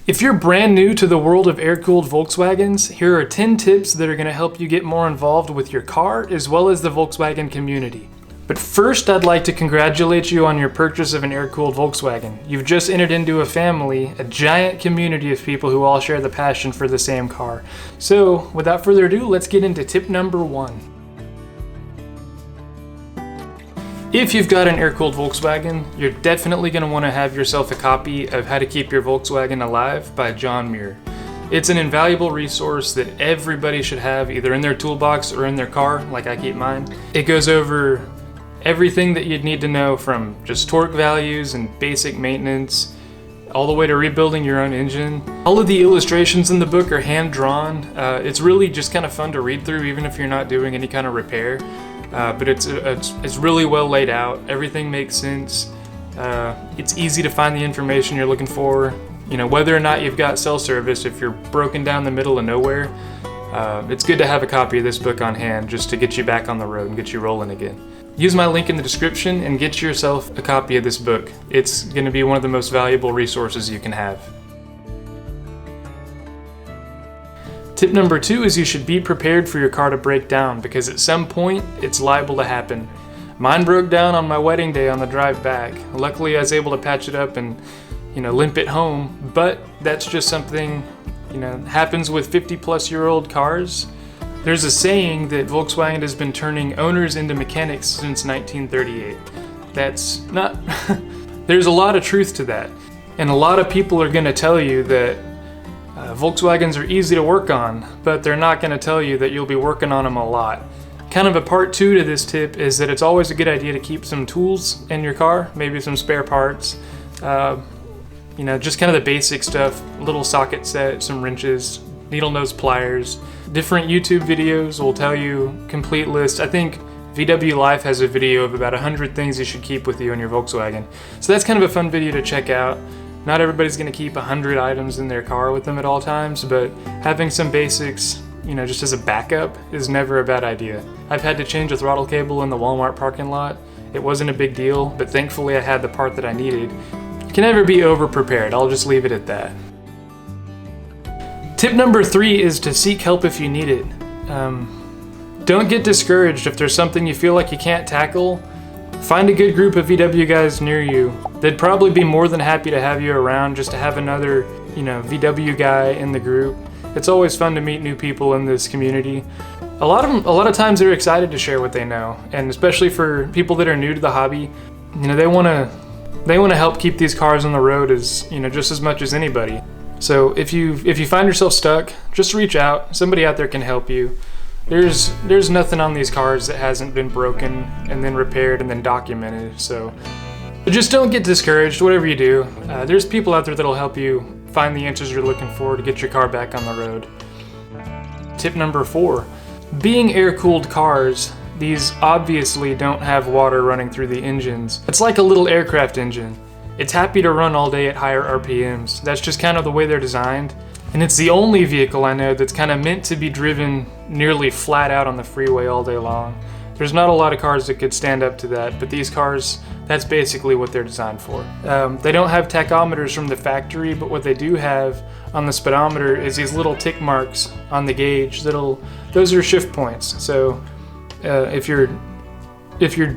If you're brand new to the world of air-cooled Volkswagens, here are 10 tips that are going to help you get more involved with your car as well as the Volkswagen community. But first, I'd like to congratulate you on your purchase of an air-cooled Volkswagen. You've just entered into a family, a giant community of people who all share the passion for the same car. So, without further ado, let's get into tip number 1. If you've got an air-cooled Volkswagen, you're definitely going to want to have yourself a copy of How to Keep Your Volkswagen Alive by John Muir. It's an invaluable resource that everybody should have either in their toolbox or in their car, like I keep mine. It goes over everything that you'd need to know, from just torque values and basic maintenance, all the way to rebuilding your own engine. All of the illustrations in the book are hand-drawn. It's really just kind of fun to read through, even if you're not doing any kind of repair. But it's really well laid out. Everything makes sense. It's easy to find the information you're looking for. You know, whether or not you've got cell service, if you're broken down the middle of nowhere, it's good to have a copy of this book on hand just to get you back on the road and get you rolling again. Use my link in the description and get yourself a copy of this book. It's going to be one of the most valuable resources you can have. Tip number 2 is you should be prepared for your car to break down, because at some point it's liable to happen. Mine broke down on my wedding day on the drive back. Luckily I was able to patch it up and, limp it home, but that's just something, happens with 50-plus-year-old cars. There's a saying that Volkswagen has been turning owners into mechanics since 1938. That's not... There's a lot of truth to that. And a lot of people are going to tell you that Volkswagens are easy to work on, but they're not going to tell you that you'll be working on them a lot. Kind of a part 2 to this tip is that it's always a good idea to keep some tools in your car, maybe some spare parts, just kind of the basic stuff, little socket set, some wrenches, needle nose pliers. Different YouTube videos will tell you complete list. I think VW Life has a video of about 100 things you should keep with you in your Volkswagen. So that's kind of a fun video to check out. Not everybody's going to keep 100 items in their car with them at all times, but having some basics, just as a backup is never a bad idea. I've had to change a throttle cable in the Walmart parking lot. It wasn't a big deal, but thankfully I had the part that I needed. You can never be over-prepared, I'll just leave it at that. Tip number 3 is to seek help if you need it. Don't get discouraged if there's something you feel like you can't tackle. Find a good group of VW guys near you. They'd probably be more than happy to have you around, just to have another, VW guy in the group. It's always fun to meet new people in this community. A lot of times they're excited to share what they know, and especially for people that are new to the hobby, they want to help keep these cars on the road as, just as much as anybody. So if you find yourself stuck, just reach out. Somebody out there can help you. There's nothing on these cars that hasn't been broken and then repaired and then documented. So just don't get discouraged, whatever you do. There's people out there that'll help you find the answers you're looking for to get your car back on the road. Tip number 4, being air-cooled cars, these obviously don't have water running through the engines. It's like a little aircraft engine. It's happy to run all day at higher RPMs. That's just kind of the way they're designed. And it's the only vehicle I know that's kind of meant to be driven nearly flat out on the freeway all day long. There's not a lot of cars that could stand up to that, but these cars, that's basically what they're designed for. They don't have tachometers from the factory, but what they do have on the speedometer is these little tick marks on the gauge. Those are shift points. So if you're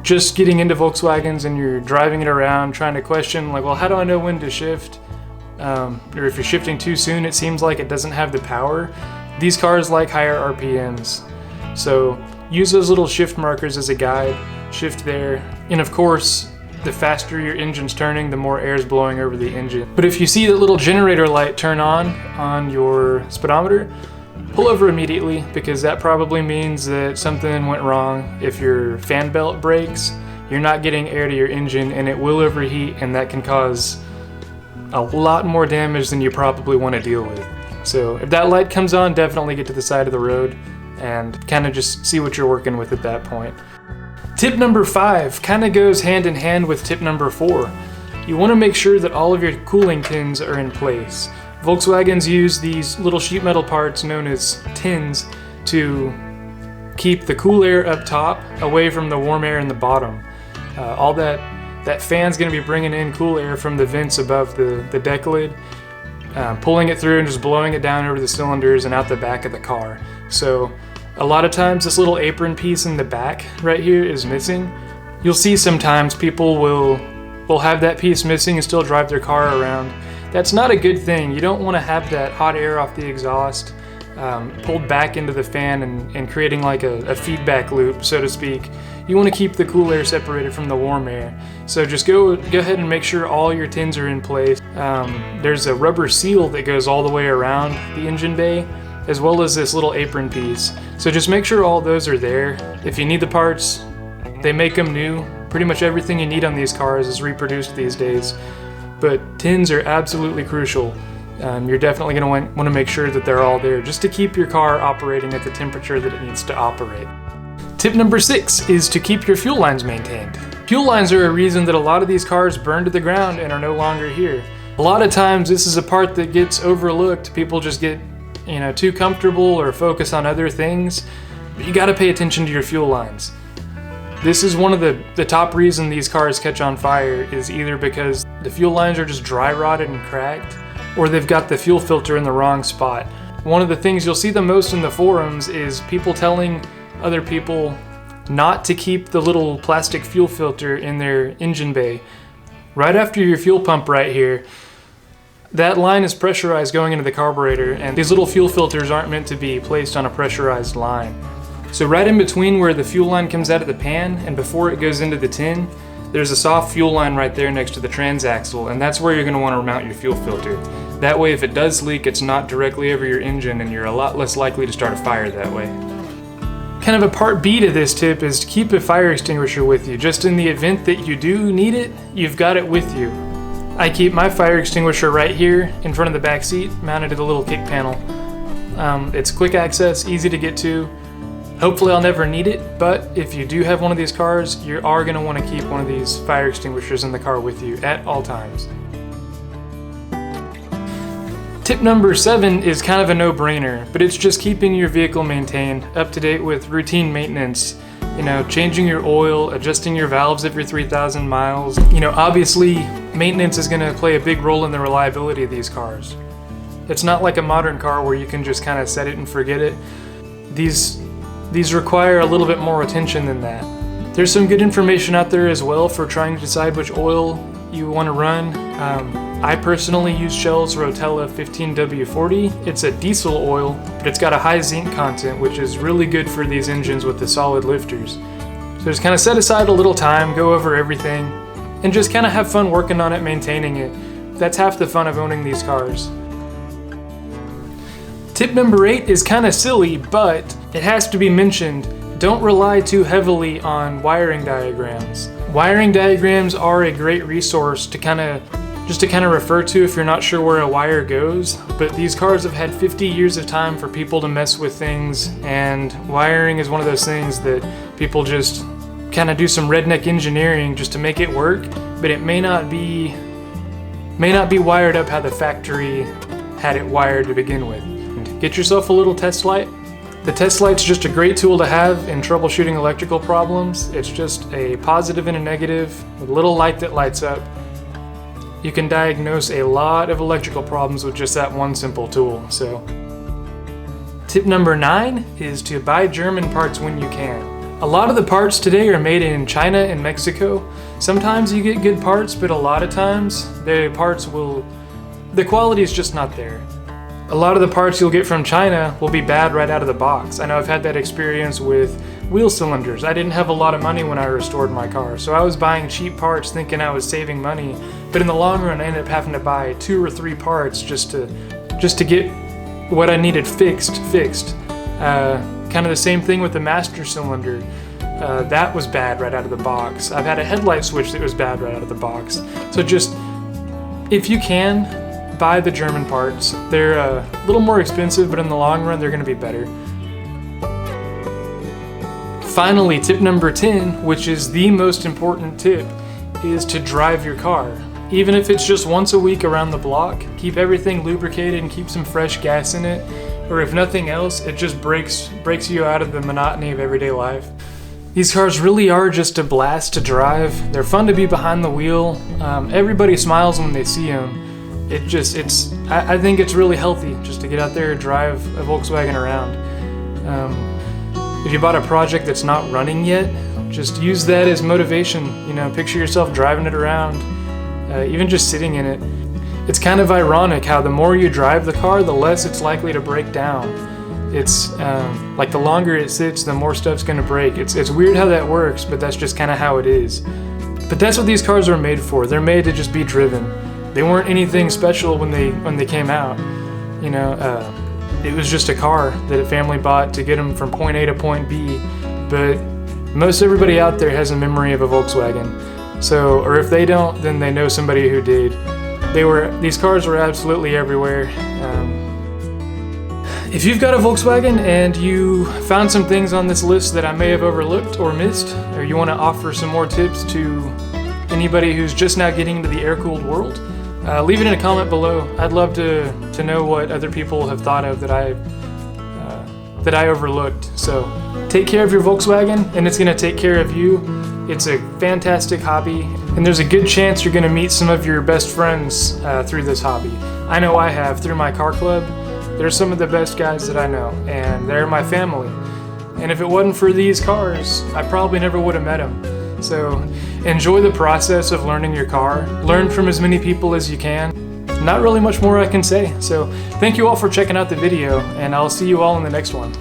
just getting into Volkswagens and you're driving it around trying to question, like, well, how do I know when to shift? Or if you're shifting too soon, it seems like it doesn't have the power. These cars like higher RPMs. So use those little shift markers as a guide. Shift there. And of course, the faster your engine's turning, the more air is blowing over the engine. But if you see that little generator light turn on your speedometer, pull over immediately, because that probably means that something went wrong. If your fan belt breaks, you're not getting air to your engine and it will overheat, and that can cause a lot more damage than you probably want to deal with. So if that light comes on, definitely get to the side of the road and kind of just see what you're working with at that point. Tip number 5 kind of goes hand in hand with tip number 4. You want to make sure that all of your cooling tins are in place. Volkswagens use these little sheet metal parts known as tins to keep the cool air up top away from the warm air in the bottom. All that fan's going to be bringing in cool air from the vents above the deck lid. pulling it through and just blowing it down over the cylinders and out the back of the car. So a lot of times this little apron piece in the back right here is missing. You'll see sometimes people will have that piece missing and still drive their car around. That's not a good thing. You don't want to have that hot air off the exhaust pulled back into the fan and creating like a feedback loop, so to speak. You want to keep the cool air separated from the warm air. So just go ahead and make sure all your tins are in place. There's a rubber seal that goes all the way around the engine bay, as well as this little apron piece. So just make sure all those are there. If you need the parts, they make them new. Pretty much everything you need on these cars is reproduced these days. But tins are absolutely crucial. You're definitely going to want to make sure that they're all there just to keep your car operating at the temperature that it needs to operate. Tip number 6 is to keep your fuel lines maintained. Fuel lines are a reason that a lot of these cars burn to the ground and are no longer here. A lot of times this is a part that gets overlooked. People just get too comfortable or focus on other things. But you got to pay attention to your fuel lines. This is one of the top reason these cars catch on fire, is either because the fuel lines are just dry rotted and cracked, or they've got the fuel filter in the wrong spot. One of the things you'll see the most in the forums is people telling other people not to keep the little plastic fuel filter in their engine bay. Right after your fuel pump right here, that line is pressurized going into the carburetor, and these little fuel filters aren't meant to be placed on a pressurized line. So right in between where the fuel line comes out of the pan and before it goes into the tin, there's a soft fuel line right there next to the transaxle, and that's where you're going to want to mount your fuel filter. That way if it does leak, it's not directly over your engine and you're a lot less likely to start a fire that way. Kind of a part B to this tip is to keep a fire extinguisher with you. Just in the event that you do need it, you've got it with you. I keep my fire extinguisher right here in front of the back seat, mounted to the little kick panel. It's quick access, easy to get to. Hopefully I'll never need it, but if you do have one of these cars, you are going to want to keep one of these fire extinguishers in the car with you at all times. Tip number 7 is kind of a no-brainer, but it's just keeping your vehicle maintained, up to date with routine maintenance. Changing your oil, adjusting your valves every 3,000 miles. Obviously, maintenance is going to play a big role in the reliability of these cars. It's not like a modern car where you can just kind of set it and forget it. These require a little bit more attention than that. There's some good information out there as well for trying to decide which oil you want to run. I personally use Shell's Rotella 15W40. It's a diesel oil, but it's got a high zinc content, which is really good for these engines with the solid lifters. So just kind of set aside a little time, go over everything, and just kind of have fun working on it, maintaining it. That's half the fun of owning these cars. Tip number 8 is kind of silly, but it has to be mentioned. Don't rely too heavily on wiring diagrams. Wiring diagrams are a great resource to kind of refer to if you're not sure where a wire goes, but these cars have had 50 years of time for people to mess with things, and wiring is one of those things that people just kind of do some redneck engineering just to make it work, but it may not be wired up how the factory had it wired to begin with. Get yourself a little test light. The test light's just a great tool to have in troubleshooting electrical problems. It's just a positive and a negative with a little light that lights up. You can diagnose a lot of electrical problems with just that one simple tool. So, tip number 9 is to buy German parts when you can. A lot of the parts today are made in China and Mexico. Sometimes you get good parts, but a lot of times the quality is just not there. A lot of the parts you'll get from China will be bad right out of the box. I know I've had that experience with wheel cylinders. I didn't have a lot of money when I restored my car, so I was buying cheap parts thinking I was saving money, but in the long run I ended up having to buy 2 or 3 parts just to get what I needed fixed. Kind of the same thing with the master cylinder. That was bad right out of the box. I've had a headlight switch that was bad right out of the box. So just, if you can, buy the German parts. They're a little more expensive, but in the long run, they're going to be better. Finally, tip number 10, which is the most important tip, is to drive your car. Even if it's just once a week around the block, keep everything lubricated and keep some fresh gas in it. Or if nothing else, it just breaks you out of the monotony of everyday life. These cars really are just a blast to drive. They're fun to be behind the wheel. Everybody smiles when they see them. I think it's really healthy just to get out there and drive a Volkswagen around. If you bought a project that's not running yet, just use that as motivation. You know, picture yourself driving it around, even just sitting in it. It's kind of ironic how the more you drive the car, the less it's likely to break down. It's like the longer it sits, the more stuff's gonna break. It's weird how that works, but that's just kind of how it is. But that's what these cars are made for. They're made to just be driven. They weren't anything special when they came out. You know, it was just a car that a family bought to get them from point A to point B. But most everybody out there has a memory of a Volkswagen. So, or if they don't, then they know somebody who did. These cars were absolutely everywhere. If you've got a Volkswagen and you found some things on this list that I may have overlooked or missed, or you want to offer some more tips to anybody who's just now getting into the air-cooled world, leave it in a comment below. I'd love to know what other people have thought of that I overlooked. So take care of your Volkswagen, and it's going to take care of you. It's a fantastic hobby, and there's a good chance you're going to meet some of your best friends through this hobby. I know I have through my car club. They're some of the best guys that I know, and they're my family. And if it wasn't for these cars, I probably never would have met them. So enjoy the process of learning your car. Learn from as many people as you can. Not really much more I can say. So thank you all for checking out the video, and I'll see you all in the next one.